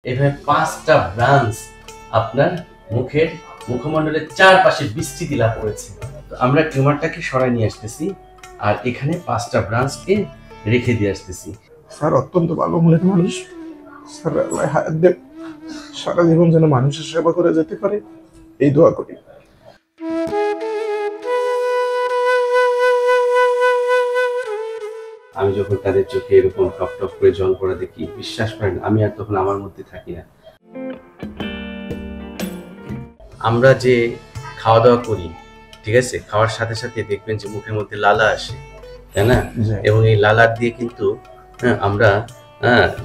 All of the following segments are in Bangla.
এভাবে 5টা ব্রাঞ্চ আপনার মুখের মুখমণ্ডলের চারপাশে বিস্তৃতি লাভ করেছে। তো আমরা টিউমারটাকে সরাই নিয়ে আসতেছি আর এখানে 5টা ব্রাঞ্চকে রেখে দিয়ে আসতেছি। স্যার অত্যন্ত ভালো মনের মানুষ স্যার, আল্লাহ হায়াত দেব, সারা জীবন যেন মানুষের সেবা করে যেতে পারে এই দোয়া করি। আমি যখন তাদের চোখে এরকম টপ টপ করে জল পড়া দেখি, বিশ্বাস করেন আমি আর তখন আমার মধ্যে থাকি না। আমরা যে খাওয়া দাওয়া করি, ঠিক আছে, খাওয়ার সাথে সাথে দেখবেন যে মুখের মধ্যে লালা আসে, তাই না? এবং এই লালার দিয়ে কিন্তু আমরা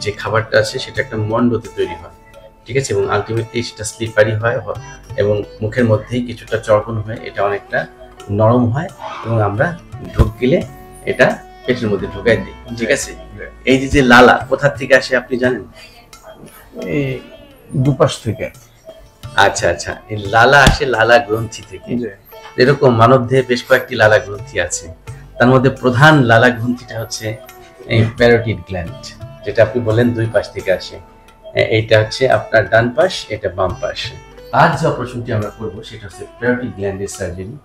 যে খাবারটা আছে সেটা একটা মণ্ডতে তৈরি হয়, ঠিক আছে, এবং আলটিমেটলি সেটা স্লিপারি হয় এবং মুখের মধ্যেই কিছুটা চর্বণ হয়, এটা অনেকটা নরম হয় এবং আমরা ঢোক গিলে এটা পেটের মধ্যে ঢুকাই দিই, ঠিক আছে। এই যে লালা কোথা থেকে আসে আপনি জানেন? এই দুপাশ থেকে। আচ্ছা আচ্ছা, এই লালা আসে লালা গ্রন্থি থেকে। এরকম মানবদেহে বেশ কয়েকটি লালা গ্রন্থি আছে, তার মধ্যে প্রধান লালা গ্রন্থিটা হচ্ছে এই প্যারোটিড গ্ল্যান্ড, যেটা আপনি বলেন দুই পাশ থেকে আসে। এইটা হচ্ছে আপনার ডান পাশ, এটা বাম পাশ। আজ যে অপারেশনটি আমরা করবো সেটা হচ্ছে প্যারোটিড গ্ল্যান্ডের সার্জারি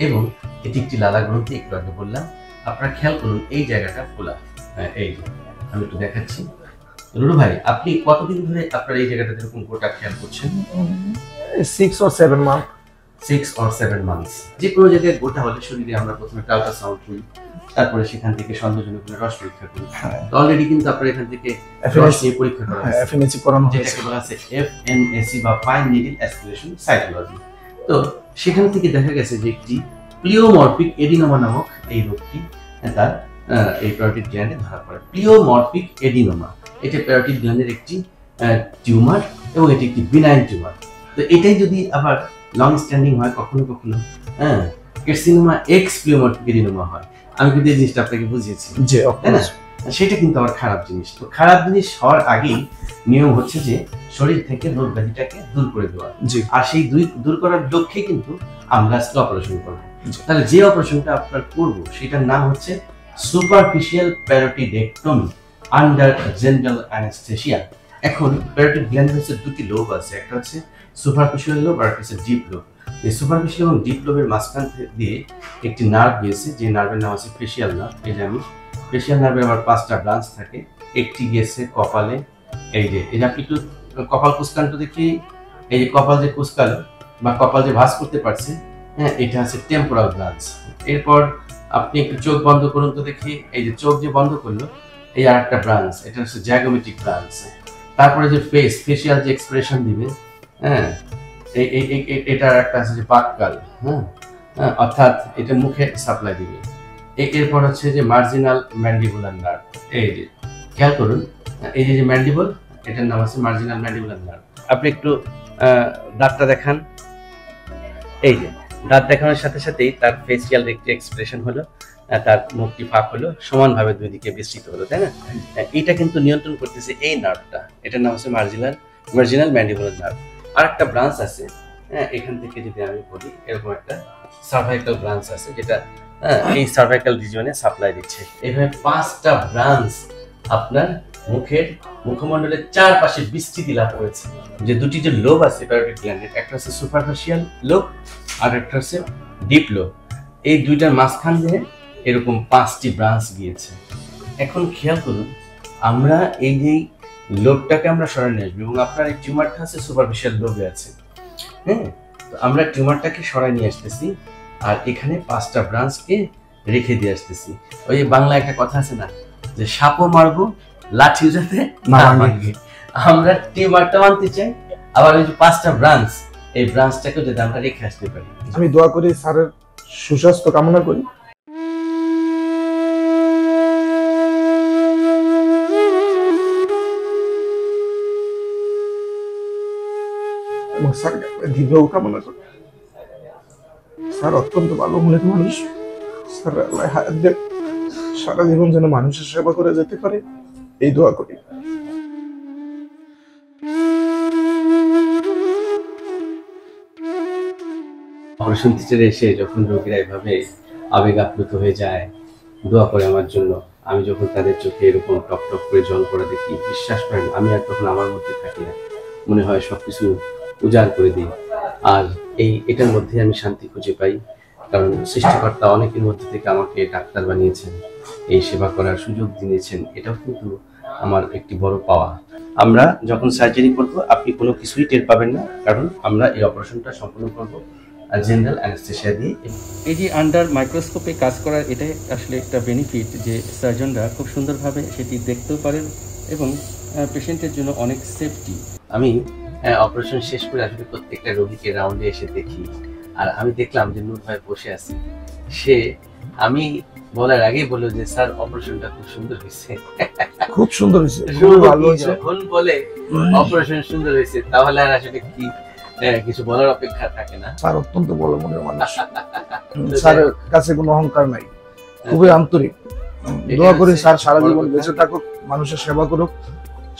এবং এটি একটি লালা গ্রন্থি, একটু আগে বললাম। আপনারা খেয়াল করুন এই জায়গাটা খোলা, এই যে আমি একটু দেখাচ্ছি। রুরু ভাই, আপনি কতদিন ধরে আপনার এই জায়গাটা এরকম গোটা খেয়াল করছেন? 6 or 7 months। 6 or 7 months। যে কোনো জায়গায় গোটা হলে শরীরে আমরা প্রথমে আল্ট্রাসাউন্ড করি, তারপরে সেখান থেকে সন্দেহজনক রস পরীক্ষা করি। অলরেডি কিন্তু আপনার এখান থেকে রস নিয়ে পরীক্ষা করা হয়েছে, এফএনএসি করানো হয়েছে, যেটাকে বলা আছে এফএনএসি বা ফাইন নিডল অ্যাসপিরেশন সাইটোলজি। তো সেখান থেকে দেখা গেছে যে একটি প্লিওমরফিক এডিনোমা নামক এই রোগটি তার এই প্যারোটিড গ্ল্যান্ডে ধরা পড়ে। প্লিওমরফিক এডিনোমা এটা প্যারোটিড গ্ল্যান্ডের একটি টিউমার এবং এটি একটি বিনাইন টিউমার। তো এটাই যদি আবার লং স্ট্যান্ডিং হয়, কখনো কখনো কার্সিনোমা এক্স প্লিওমরফিক এডিনোমা হয়। আমি কিন্তু এই জিনিসটা আপনাকে বুঝিয়েছি, তাই না? সেটা কিন্তু আবার খারাপ জিনিস। তো খারাপ জিনিস হওয়ার আগেই নিয়ম হচ্ছে যে শরীর থেকে রোগ ব্যাধিটাকে দূর করে দেওয়া, আর সেই দূর করার লক্ষ্যে কিন্তু আমরা আজকে অপারেশন করবো। তাহলে যে অপারেশনটা আপনার করবো সেটার নাম হচ্ছে সুপারফিশিয়াল প্যারোটিডেক্টমি আন্ডার জেনারেল অ্যানেস্থেসিয়া। এখন প্যারোটিড গ্ল্যান্ড হচ্ছে দুটি লোব আছে, একটা হচ্ছে সুপারফিশিয়াল লোব আর একটা হচ্ছে ডিপ লোব। এই সুপারফিশিয়াল এবং ডিপ লোবের মাঝখান দিয়ে একটি নার্ভ গিয়েছে, যে নার্ভের নাম আছে ফেশিয়াল নার্ভ। এই যে আমি ফেশিয়াল নার্ভের আমার 5টা ব্রাঞ্চ থাকে। একটি গিয়েছে কপালে, এই যে আপনি একটু কপাল কুচকানটা দেখি, এই যে কপাল যে কুচকালো বা কপাল যে ভাঁজ করতে পারছে, এটা হচ্ছে টেম্পোরাল ব্রাঞ্চ। এরপর আপনি একটু চোখ বন্ধ করুন তো দেখি, এই যে চোখ যে বন্ধ করলো, এই আর একটা ব্রাঞ্চ, এটা হচ্ছে জ্যাগোমেটিক ব্রাঞ্চ। তারপরে যে ফেশিয়াল যে এক্সপ্রেশন দিবে, এটার একটা আছে যে পাককাল, অর্থাৎ এটা মুখে সাপ্লাই দিবে। এরপর হচ্ছে যে মার্জিনাল ম্যান্ডিবুলার নার্ভ। এই যে খেয়াল করুন, এই যে ম্যান্ডিবল, এটার নাম আছে মার্জিনাল ম্যান্ডিবুলার নার্ভ। আপনি একটু দাঁতটা দেখান। এই যে দাঁত দেখানোর সাথে সাথেই তার ফেসিয়াল একটি এক্সপ্রেশন হলো, তার মুখটি ফাঁক হলো, সমানভাবে দুই দিকে বিস্তৃত হলো, তাই না? এটা কিন্তু নিয়ন্ত্রণ করতেছে এই নার্ভটা, এটার নাম হচ্ছে মার্জিনাল ম্যান্ডিবুলার নার্ভ। আর একটা ব্রাঞ্চ আছে, এখান থেকে যদি আমি বলি, এরকম একটা সার্ভাইকাল ব্রাঞ্চ আছে, যেটা এই সার্ভাইকাল রিজিয়নে সাপ্লাই দিচ্ছে। এভাবে 5টা ব্রাঞ্চ আপনার মুখের মুখমণ্ডলের চারপাশে বিস্তৃতি লাভ করেছে। যে দুটি যে লোব আছে প্যারোটিড গ্ল্যান্ডের, একটা হচ্ছে সুপারফিশিয়াল লোব আর একটা হচ্ছে ডিপ লোব। এই দুইটার মাঝখান দিয়ে এরকম 5টি ব্রাঞ্চ গিয়েছে। এখন খেয়াল করুন, আমরা এই যে লোবটাকে আমরা সরাই নিয়ে আসবো এবং আপনার এই টিউমারটা আছে সুপারফিশিয়াল লোবে আছে, তো আমরা টিউমারটাকে সরাই নিয়ে আসতেছি আর এখানে 5টা ব্রাঞ্চকে রেখে দিয়ে আসতেছি। ওই বাংলা একটা কথা আছে না, যে সাপও মারবো লাঠিও যাতে না ভাঙে। আমরা টিউমারটা মানতে চাই, আবার ওই যে 5টা ব্রাঞ্চ, এই ব্রাঞ্চটাকে যদি আমরা রেখে আসতে পারি। আমি দোয়া করি, স্যারের সুস্বাস্থ্য কামনা করি। এবং স্যার দীর্ঘ কামনা করি। স্যার অত্যন্ত ভালো মনের মানুষ স্যার, আল্লাহ হায়াত দেব, সারা জীবন যেন মানুষের সেবা করে যেতে পারে এই দোয়া করি। অপারেশন থিয়েটারে এসে যখন রোগীরা এভাবে আবেগ আপ্লুত হয়ে যায়, দোয়া করে আমার জন্য, আমি যখন তাদের চোখে এরকম টপ টপ করে জল পড়া দেখি, বিশ্বাস করেন আমি আর তখন আমার মধ্যে থাকি না, মনে হয় সবকিছু উজাড় করে দিই। আর এটার মধ্যে আমি শান্তি খুঁজে পাই, কারণ সৃষ্টিকর্তা অনেকের মধ্যে থেকে আমাকে ডাক্তার বানিয়েছেন, এই সেবা করার সুযোগ দিয়েছেন, এটাও কিন্তু আমার একটি বড় পাওয়া। আমরা যখন সার্জারি করব আপনি কোনো কিছুই টের পাবেন না, কারণ আমরা এই অপারেশনটা সম্পূর্ণ করব জেনারেল অ্যানেস্থেসিয়া দিয়ে। এই যে আন্ডার মাইক্রোস্কোপে কাজ করার এটাই আসলে একটা বেনিফিট, যে সার্জনরা খুব সুন্দরভাবে সেটি দেখতেও পারেন এবং পেশেন্টের জন্য অনেক সেফটি। আমি অপারেশন শেষ করে আসলে প্রত্যেকটা রোগীকে রাউন্ডে এসে দেখি, আর আমি দেখলাম যে নূর ভাই বসে আছে। সে আমি বলার আগেই বললো যে স্যার অপারেশনটা খুব সুন্দর হয়েছে, খুব সুন্দর হয়েছে, খুবই ভালো হয়েছে। যখন বলে অপারেশন সুন্দর হয়েছে তাহলে আর আসলে কি কিছু বলার অপেক্ষা থাকে না। স্যার অত্যন্ত বড় মনের মানুষ, স্যারের কাছে কোনো অহংকার নাই, খুবই আন্তরিক। দোয়া করি স্যার সারা জীবন বেঁচে থাকুক, মানুষের সেবা করুক,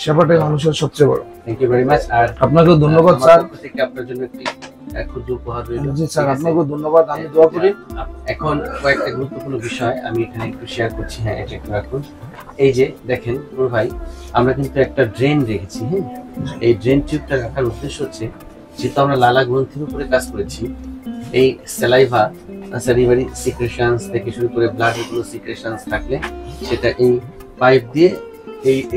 সেবাটাই মানুষের সবচেয়ে বড়। Thank you very much. আর আপনাকেও ধন্যবাদ স্যার। আপনার জন্য একটি ক্ষুদ্র উপহার রইল। জি স্যার, আপনাকেও ধন্যবাদ। আমি দোয়া করি। এখন কয়েকটা গুরুত্বপূর্ণ বিষয় আমি এখানে একটু শেয়ার করছি। হ্যাঁ, এটা একটু রাখুন। এই যে দেখেন নূর ভাই, আমরা কিন্তু একটা ড্রেন রেখেছি। হ্যাঁ, এই ড্রেন টিউবটা রাখার উদ্দেশ্য হচ্ছে, যেহেতু আমরা লালা গ্রন্থির উপরে কাজ করেছি, এই স্যালাইভা স্যালিভারি সিক্রেশনস থেকে শুরু করে ব্লাডের কোনো সিক্রেশনস থাকলে সেটা এই পাইপ দিয়ে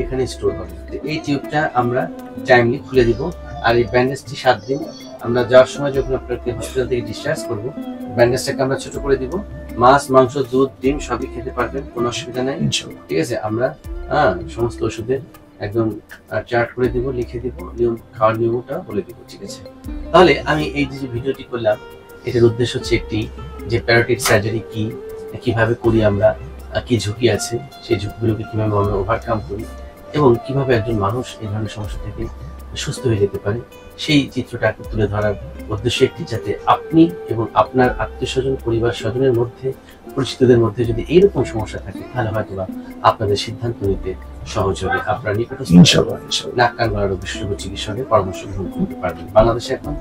এখানে স্টোর হবে। এই টিউবটা আমরা টাইমলি খুলে দিব। আর এই ব্যান্ডেজটি 7 দিন, আমরা যাওয়ার সময় যখন আপনাকে হসপিটাল থেকে ডিসচার্জ করবো, ব্যান্ডেজটাকে আমরা ছোট করে দিব। মাছ, মাংস, দুধ, ডিম সবই খেতে পারবেন, কোনো অসুবিধা নাই। ঠিক আছে, আমরা সমস্ত ওষুধের একদম চার্ট করে দিব, লিখে দিব, খাওয়ার নিয়মটা বলে দিব। ঠিক আছে, তাহলে আমি এই যে ভিডিওটি করলাম, এটার উদ্দেশ্য হচ্ছে একটি, যে প্যারোটিড সার্জারি কি, কিভাবে করি আমরা, কি ঝুঁকি আছে, সেই ঝুঁকিগুলোকে কিভাবে আমরা ওভারকাম করি, এবং কিভাবে একজন মানুষ এই ধরনের সমস্যা থেকে সুস্থ হয়ে যেতে পারে, সেই চিত্রটা তুলে ধরার উদ্দেশ্য একটি, যাতে আপনি এবং আপনার আত্মীয় স্বজন, পরিবার স্বজনের মধ্যে, পরিচিতদের মধ্যে যদি এইরকম সমস্যা থাকে, তাহলে হয়তো আপনাদের সিদ্ধান্ত নিতে সহজ হবে। আপনার নিকটস্থ নাক কান গলার রোগ বিশেষজ্ঞ চিকিৎসকের পরামর্শ গ্রহণ করতে পারবেন। বাংলাদেশে এখন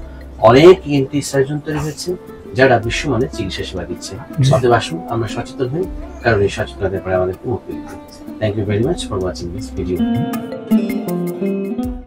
অনেক ইএনটি সার্জন তৈরি হয়েছে যারা বিশ্বমানের চিকিৎসা সেবা দিচ্ছে। অতএব আসুন আমরা সচেতন হই, কারণ এই সচেতনতার পরে আমাদেরকে মুক্তি দিতে। Thank you very much for watching this video.